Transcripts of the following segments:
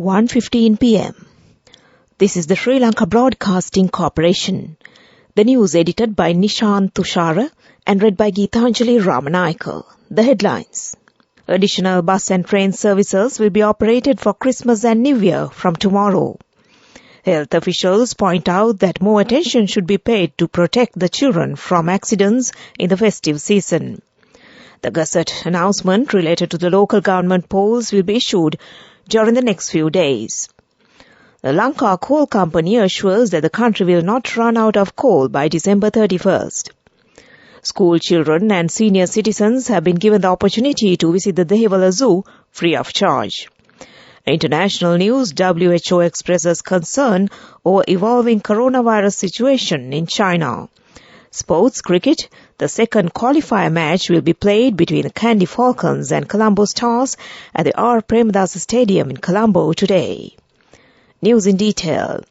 1:15 p.m. This is the Sri Lanka Broadcasting Corporation. The news edited by Nishant Tushara and read by Geethanjali Ramanayaka. The headlines. Additional bus and train services will be operated for Christmas and New Year from tomorrow. Health officials point out that more attention should be paid to protect the children from accidents in the festive season. The Gazette announcement related to the local government polls will be issued during the next few days. The Lanka Coal Company assures that the country will not run out of coal by December 31st. School children and senior citizens have been given the opportunity to visit the Dehiwala Zoo free of charge. International news, WHO expresses concern over evolving coronavirus situation in China. Sports cricket, the second qualifier match will be played between the Kandy Falcons and Colombo Stars at the R. Premadasa Stadium in Colombo today. News in detail.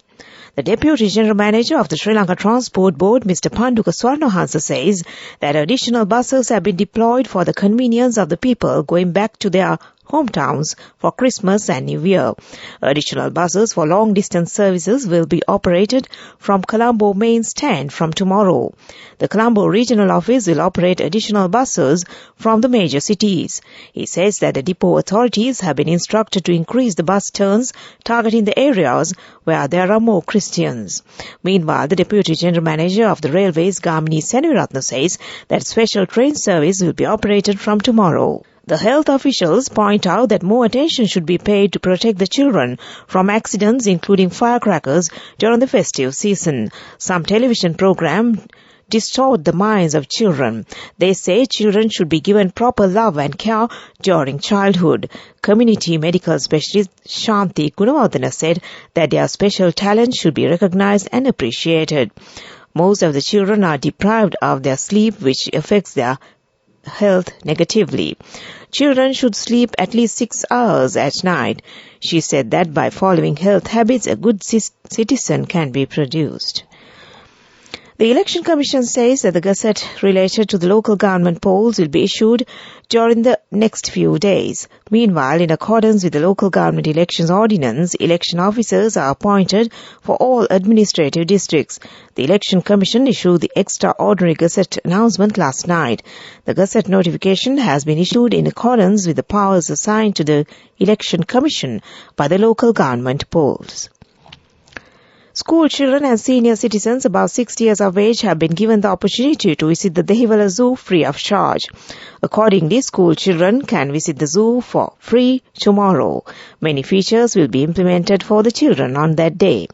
The Deputy General Manager of the Sri Lanka Transport Board, Mr. Panduka Swarnahansa, says that additional buses have been deployed for the convenience of the people going back to their hometowns for Christmas and New Year. Additional buses for long-distance services will be operated from Colombo main stand from tomorrow. The Colombo Regional Office will operate additional buses from the major cities. He says that the depot authorities have been instructed to increase the bus turns targeting the areas where there are more Christians. Meanwhile, the Deputy General Manager of the Railways, Gamini Senaviratna, says that special train service will be operated from tomorrow. The health officials point out that more attention should be paid to protect the children from accidents including firecrackers during the festive season. Some television programs distort the minds of children. They say children should be given proper love and care during childhood. Community medical specialist Shanti Gunawardena said that their special talent should be recognized and appreciated. Most of the children are deprived of their sleep, which affects their health negatively. Children should sleep at least 6 hours at night. She said that by following health habits, a good citizen can be produced. The Election Commission says that the Gazette related to the local government polls will be issued during the next few days. Meanwhile, in accordance with the Local Government Elections Ordinance, election officers are appointed for all administrative districts. The Election Commission issued the extraordinary Gazette announcement last night. The Gazette notification has been issued in accordance with the powers assigned to the Election Commission by the local government polls. School children and senior citizens above 60 years of age have been given the opportunity to visit the Dehiwala Zoo free of charge. Accordingly, school children can visit the zoo for free tomorrow. Many features will be implemented for the children on that day.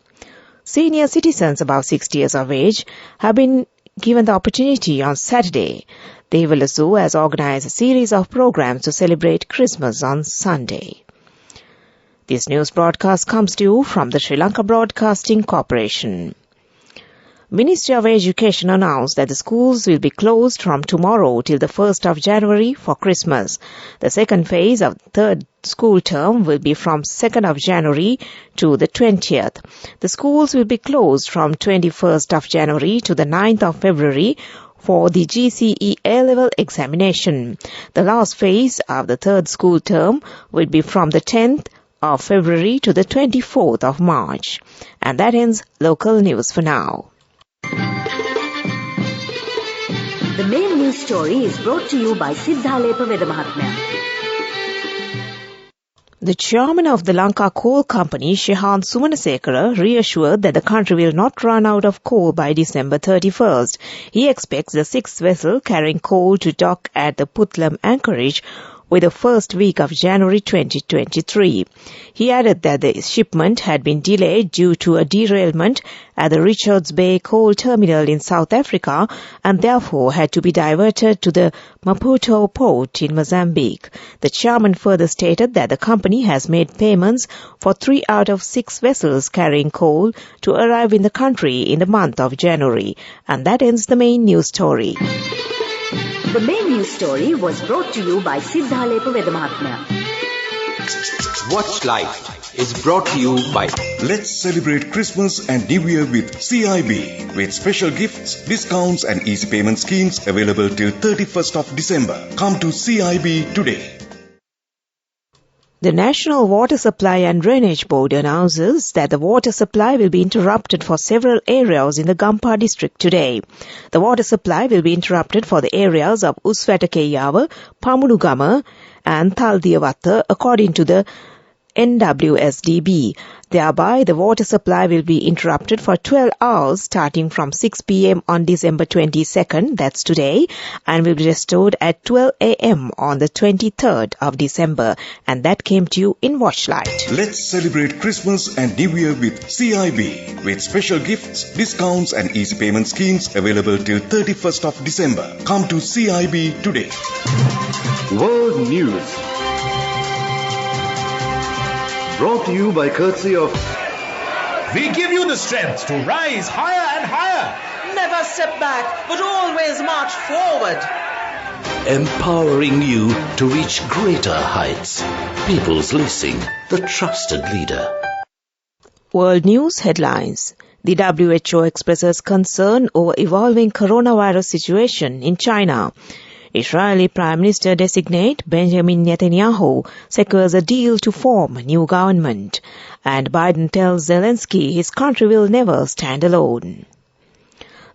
Senior citizens above 60 years of age have been given the opportunity on Saturday. Dehiwala Zoo has organized a series of programs to celebrate Christmas on Sunday. This news broadcast comes to you from the Sri Lanka Broadcasting Corporation. Ministry of Education announced that the schools will be closed from tomorrow till the 1st of January for Christmas. The second phase of the third school term will be from 2nd of January to the 20th. The schools will be closed from 21st of January to the 9th of February for the GCE A-level examination. The last phase of the third school term will be from the 10th of February to the 24th of March. And that ends local news for now. The main news story is brought to you by Siddhalepa Vedamahatmya. The chairman of the Lanka Coal Company, Shehan Sumanasekara, reassured that the country will not run out of coal by December 31st. He expects the sixth vessel carrying coal to dock at the Putlam anchorage with the first week of January 2023. He added that the shipment had been delayed due to a derailment at the Richards Bay coal terminal in South Africa and therefore had to be diverted to the Maputo port in Mozambique. The chairman further stated that the company has made payments for 3 out of 6 vessels carrying coal to arrive in the country in the month of January. And that ends the main news story. The main news story was brought to you by Siddhalepa Vedamahatmya. Watch Life is brought to you by Let's celebrate Christmas and New Year with CIB with special gifts, discounts and easy payment schemes available till 31st of December. Come to CIB today. The National Water Supply and Drainage Board announces that the water supply will be interrupted for several areas in the Gampha district today. The water supply will be interrupted for the areas of Uswatakeyawa, Pamulugama and Thaldiyawatta according to the NWSDB. Thereby, the water supply will be interrupted for 12 hours starting from 6 p.m. on December 22nd, that's today, and will be restored at 12 a.m. on the 23rd of December. And that came to you in Watchlight. Let's celebrate Christmas and New Year with CIB, with special gifts, discounts and easy payment schemes available till 31st of December. Come to CIB today. World News. Brought to you by courtesy of... We give you the strength to rise higher and higher. Never step back, but always march forward. Empowering you to reach greater heights. People's Leasing, the trusted leader. World News headlines. The WHO expresses concern over evolving coronavirus situation in China. Israeli Prime Minister designate Benjamin Netanyahu secures a deal to form a new government. And Biden tells Zelensky his country will never stand alone.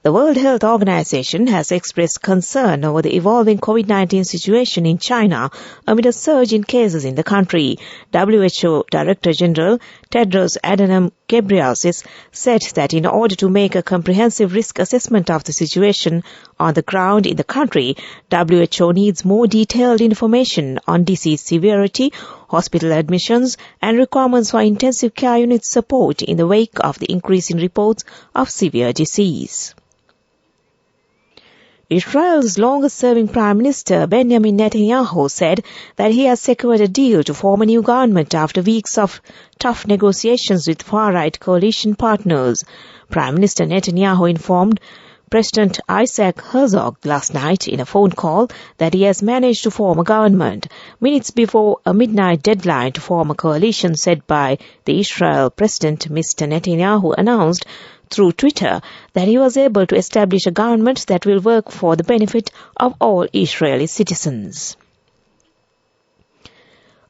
The World Health Organization has expressed concern over the evolving COVID-19 situation in China amid a surge in cases in the country. WHO Director General Tedros Adhanom Ghebreyesus said that in order to make a comprehensive risk assessment of the situation on the ground in the country, WHO needs more detailed information on disease severity, hospital admissions, and requirements for intensive care unit support in the wake of the increasing reports of severe disease. Israel's longest-serving Prime Minister Benjamin Netanyahu said that he has secured a deal to form a new government after weeks of tough negotiations with far-right coalition partners. Prime Minister Netanyahu informed President Isaac Herzog last night in a phone call that he has managed to form a government, minutes before a midnight deadline to form a coalition set by the Israel President. Mr. Netanyahu announced through Twitter that he was able to establish a government that will work for the benefit of all Israeli citizens.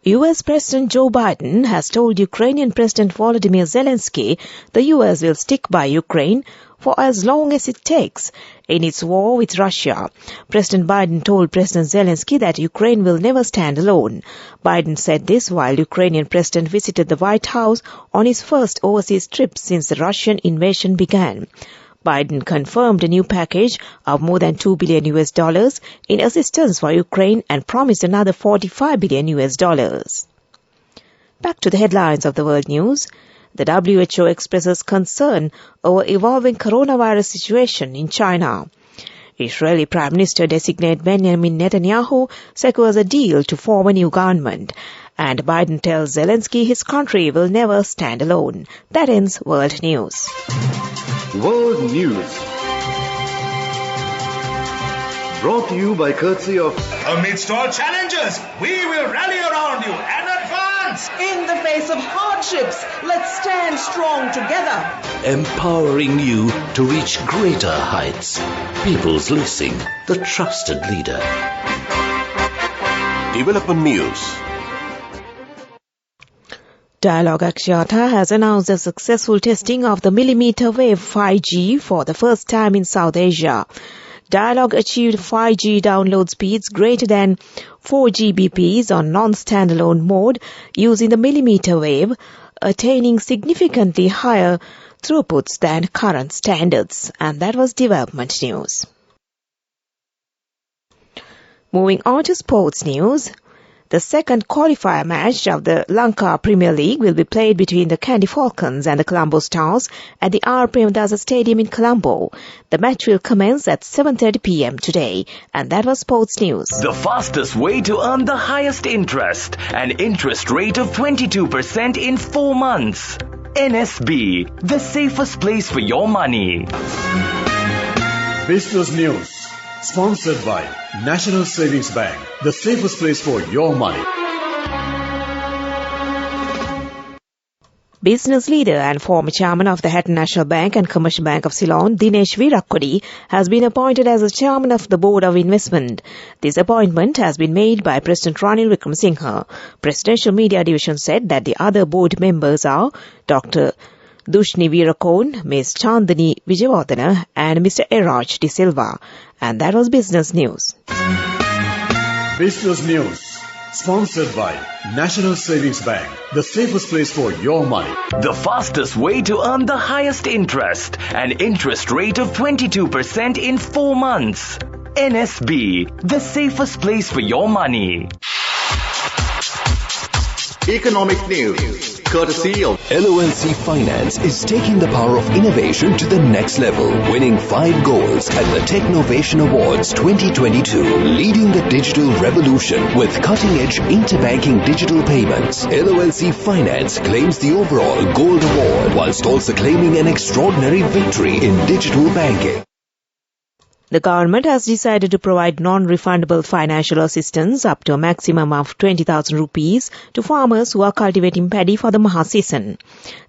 U.S. President Joe Biden has told Ukrainian President Volodymyr Zelensky the U.S. will stick by Ukraine for as long as it takes in its war with Russia. President Biden told President Zelensky that Ukraine will never stand alone. Biden said this while Ukrainian President visited the White House on his first overseas trip since the Russian invasion began. Biden confirmed a new package of more than $2 billion in assistance for Ukraine and promised another $45 billion. Back to the headlines of the world news. The WHO expresses concern over evolving coronavirus situation in China. Israeli Prime Minister designate Benjamin Netanyahu secures a deal to form a new government. And Biden tells Zelensky his country will never stand alone. That ends World News. World News. Brought to you by courtesy of... Amidst all challenges, we will rally around you and advance. In the face of hardships, let's stand strong together. Empowering you to reach greater heights. People's Leasing, the trusted leader. Development News. Dialog Axiata has announced the successful testing of the millimeter wave 5G for the first time in South Asia. Dialog achieved 5G download speeds greater than 4 Gbps on non-standalone mode using the millimeter wave, attaining significantly higher throughputs than current standards. And that was Development News. Moving on to sports news. The second qualifier match of the Lanka Premier League will be played between the Kandy Falcons and the Colombo Stars at the R. Premadasa Stadium in Colombo. The match will commence at 7:30 p.m. today. And that was Sports News. The fastest way to earn the highest interest. An interest rate of 22% in 4 months. NSB, the safest place for your money. Business News. Sponsored by National Savings Bank, the safest place for your money. Business leader and former chairman of the Hatton National Bank and Commercial Bank of Ceylon, Dinesh Veerakkodi, has been appointed as the chairman of the Board of Investment. This appointment has been made by President Ranil Wickremesinghe. Presidential Media Division said that the other board members are Dr. Dushni Veerakone, Ms. Chandani Vijayawardena and Mr. Eraj De Silva. And that was Business News. Business News. Sponsored by National Savings Bank, the safest place for your money. The fastest way to earn the highest interest, an interest rate of 22% in 4 months. NSB, the safest place for your money. Economic news, courtesy of LOLC Finance is taking the power of innovation to the next level, winning 5 golds at the Technovation Awards 2022, leading the digital revolution with cutting-edge interbanking digital payments. LOLC Finance claims the overall gold award whilst also claiming an extraordinary victory in digital banking. The government has decided to provide non-refundable financial assistance up to a maximum of 20,000 rupees to farmers who are cultivating paddy for the Maha season.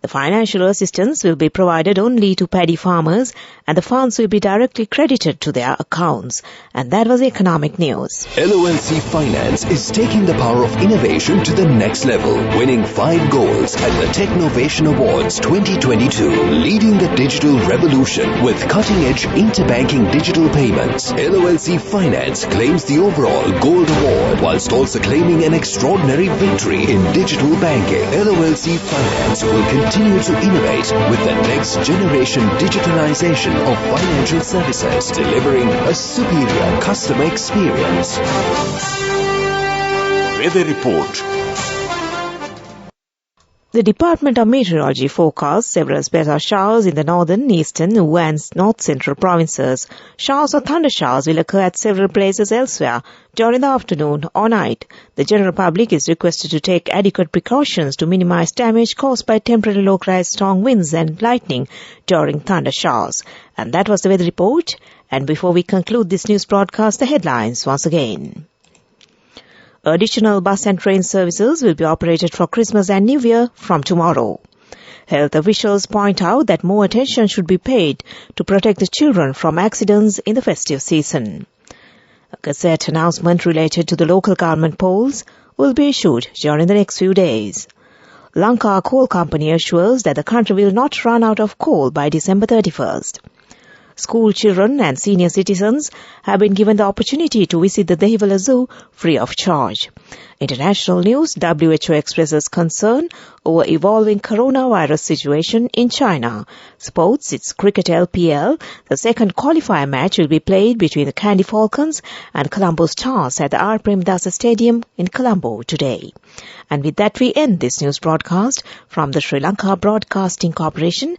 The financial assistance will be provided only to paddy farmers and the funds will be directly credited to their accounts. And that was economic news. LOLC Finance is taking the power of innovation to the next level, winning 5 golds at the Technovation Awards 2022, leading the digital revolution with cutting-edge interbanking digital payments. LOLC Finance claims the overall gold award whilst also claiming an extraordinary victory in digital banking. LOLC Finance will continue to innovate with the next generation digitalization of financial services, delivering a superior customer experience. Weather report. The Department of Meteorology forecasts several spell showers in the northern, eastern, and north-central provinces. Showers or thunder showers will occur at several places elsewhere during the afternoon or night. The general public is requested to take adequate precautions to minimize damage caused by temporary localized strong winds and lightning during thunder showers. And that was the weather report. And before we conclude this news broadcast, the headlines once again. Additional bus and train services will be operated for Christmas and New Year from tomorrow. Health officials point out that more attention should be paid to protect the children from accidents in the festive season. A Gazette announcement related to the local government polls will be issued during the next few days. Lanka Coal Company assures that the country will not run out of coal by December 31st. School children and senior citizens have been given the opportunity to visit the Dehiwala Zoo free of charge. International news, WHO expresses concern over evolving coronavirus situation in China. Sports, it's Cricket LPL. The second qualifier match will be played between the Kandy Falcons and Colombo Stars at the R. Premdasa Stadium in Colombo today. And with that we end this news broadcast from the Sri Lanka Broadcasting Corporation.